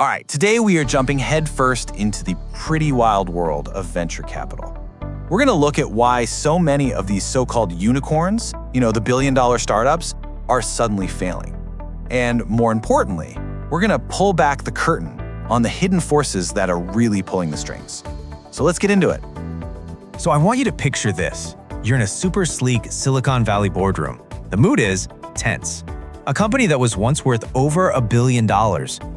All right, today we are jumping headfirst into the pretty wild world of venture capital. We're gonna look at why so many of these so-called unicorns, the billion-dollar startups, are suddenly failing. And more importantly, we're gonna pull back the curtain on the hidden forces that are really pulling the strings. So let's get into it. So I want you to picture this. You're in a super sleek Silicon Valley boardroom. The mood is tense. A company that was once worth over $1 billion,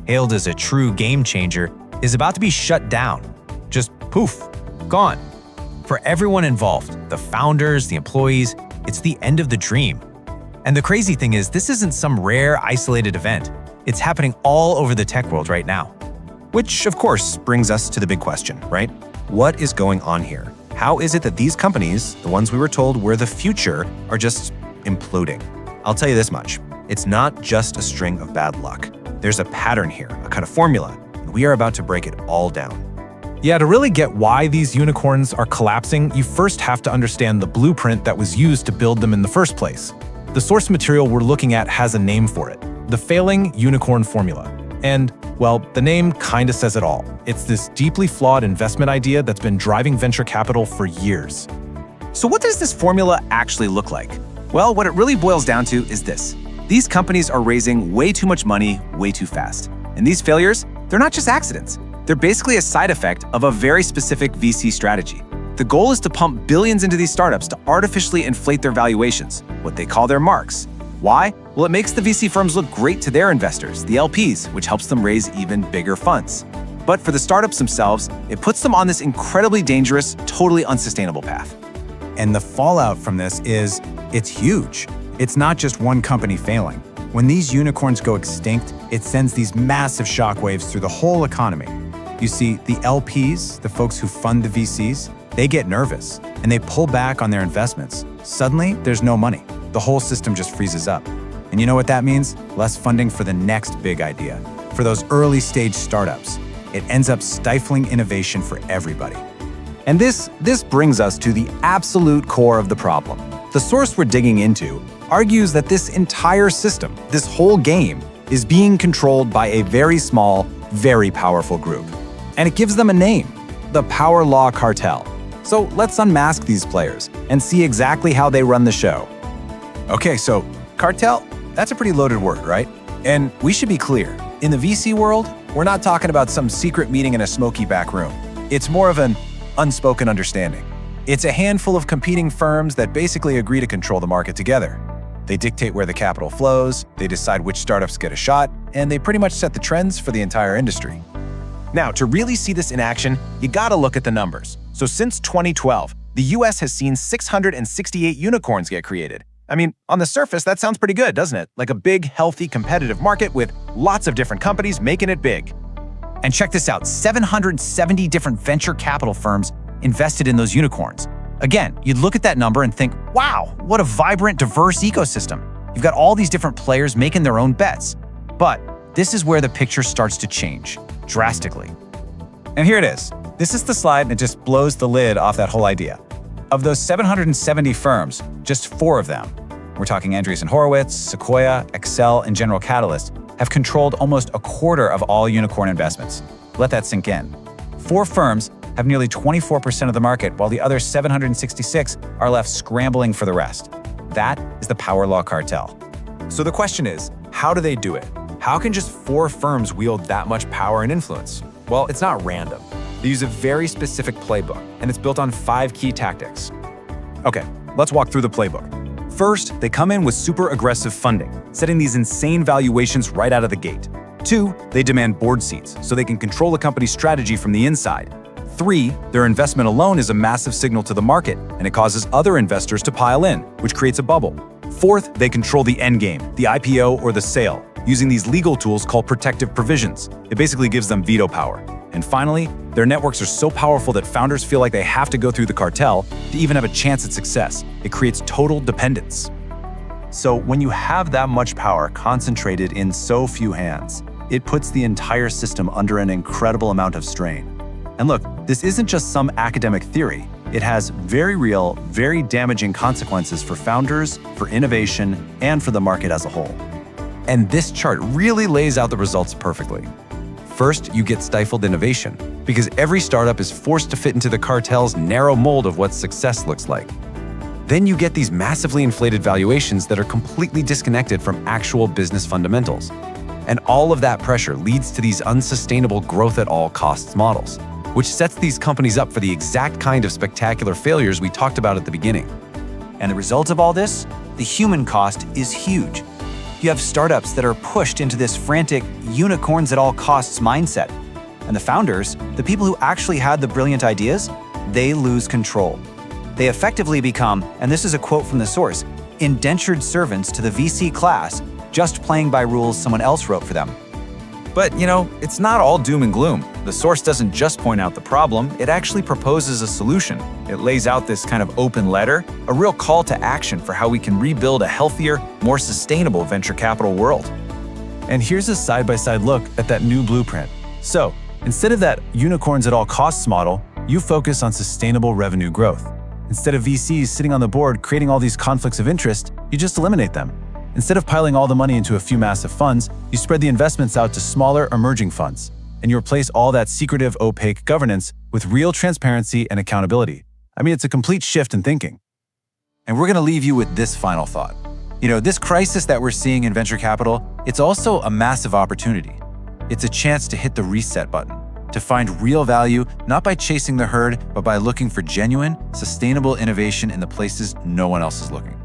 hailed as a true game changer, is about to be shut down. Just poof, gone. For everyone involved, the founders, the employees, it's the end of the dream. And the crazy thing is, this isn't some rare, isolated event. It's happening all over the tech world right now. Which, of course, brings us to the big question, right? What is going on here? How is it that these companies, the ones we were told were the future, are just imploding? I'll tell you this much. It's not just a string of bad luck. There's a pattern here, a kind of formula, and we are about to break it all down. Yeah, to really get why these unicorns are collapsing, you first have to understand the blueprint that was used to build them in the first place. The source material we're looking at has a name for it, the failing unicorn formula. And, well, the name kinda says it all. It's this deeply flawed investment idea that's been driving venture capital for years. So what does this formula actually look like? Well, what it really boils down to is this. These companies are raising way too much money way too fast. And these failures, they're not just accidents. They're basically a side effect of a very specific VC strategy. The goal is to pump billions into these startups to artificially inflate their valuations, what they call their marks. Why? Well, it makes the VC firms look great to their investors, the LPs, which helps them raise even bigger funds. But for the startups themselves, it puts them on this incredibly dangerous, totally unsustainable path. And the fallout from this is, it's huge. It's not just one company failing. When these unicorns go extinct, it sends these massive shockwaves through the whole economy. You see, the LPs, the folks who fund the VCs, they get nervous and they pull back on their investments. Suddenly, there's no money. The whole system just freezes up. And you know what that means? Less funding for the next big idea. For those early stage startups, it ends up stifling innovation for everybody. And this brings us to the absolute core of the problem. The source we're digging into argues that this entire system, this whole game, is being controlled by a very small, very powerful group. And it gives them a name, the Power Law Cartel. So let's unmask these players and see exactly how they run the show. Okay, so cartel, that's a pretty loaded word, right? And we should be clear, in the VC world, we're not talking about some secret meeting in a smoky back room. It's more of an unspoken understanding. It's a handful of competing firms that basically agree to control the market together. They dictate where the capital flows, they decide which startups get a shot, and they pretty much set the trends for the entire industry. Now, to really see this in action, you gotta look at the numbers. So since 2012, the US has seen 668 unicorns get created. I mean, on the surface, that sounds pretty good, doesn't it? Like a big, healthy, competitive market with lots of different companies making it big. And check this out, 770 different venture capital firms invested in those unicorns. Again, you'd look at that number and think, wow, what a vibrant, diverse ecosystem. You've got all these different players making their own bets. But this is where the picture starts to change, drastically. And here it is. This is the slide and it just blows the lid off that whole idea. Of those 770 firms, just 4 of them, we're talking Andreessen Horowitz, Sequoia, Excel, and General Catalyst, have controlled almost a quarter of all unicorn investments. Let that sink in. 4 firms have nearly 24% of the market, while the other 766 are left scrambling for the rest. That is the Power Law Cartel. So the question is, how do they do it? How can just 4 firms wield that much power and influence? Well, it's not random. They use a very specific playbook, and it's built on 5 key tactics. Okay, let's walk through the playbook. First, they come in with super aggressive funding, setting these insane valuations right out of the gate. 2, they demand board seats, so they can control the company's strategy from the inside. 3, their investment alone is a massive signal to the market, and it causes other investors to pile in, which creates a bubble. 4th, they control the end game, the IPO or the sale, using these legal tools called protective provisions. It basically gives them veto power. And finally, their networks are so powerful that founders feel like they have to go through the cartel to even have a chance at success. It creates total dependence. So when you have that much power concentrated in so few hands, it puts the entire system under an incredible amount of strain. And look, this isn't just some academic theory. It has very real, very damaging consequences for founders, for innovation, and for the market as a whole. And this chart really lays out the results perfectly. First, you get stifled innovation, because every startup is forced to fit into the cartel's narrow mold of what success looks like. Then you get these massively inflated valuations that are completely disconnected from actual business fundamentals. And all of that pressure leads to these unsustainable growth at all costs models, which sets these companies up for the exact kind of spectacular failures we talked about at the beginning. And the result of all this? The human cost is huge. You have startups that are pushed into this frantic unicorns at all costs mindset. And the founders, the people who actually had the brilliant ideas, they lose control. They effectively become, and this is a quote from the source, indentured servants to the VC class, just playing by rules someone else wrote for them. But, it's not all doom and gloom. The source doesn't just point out the problem, it actually proposes a solution. It lays out this kind of open letter, a real call to action for how we can rebuild a healthier, more sustainable venture capital world. And here's a side-by-side look at that new blueprint. So, instead of that unicorns at all costs model, you focus on sustainable revenue growth. Instead of VCs sitting on the board creating all these conflicts of interest, you just eliminate them. Instead of piling all the money into a few massive funds, you spread the investments out to smaller, emerging funds. And you replace all that secretive, opaque governance with real transparency and accountability. I mean, it's a complete shift in thinking. And we're going to leave you with this final thought. This crisis that we're seeing in venture capital, it's also a massive opportunity. It's a chance to hit the reset button, to find real value, not by chasing the herd, but by looking for genuine, sustainable innovation in the places no one else is looking.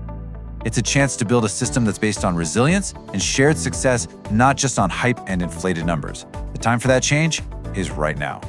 It's a chance to build a system that's based on resilience and shared success, not just on hype and inflated numbers. The time for that change is right now.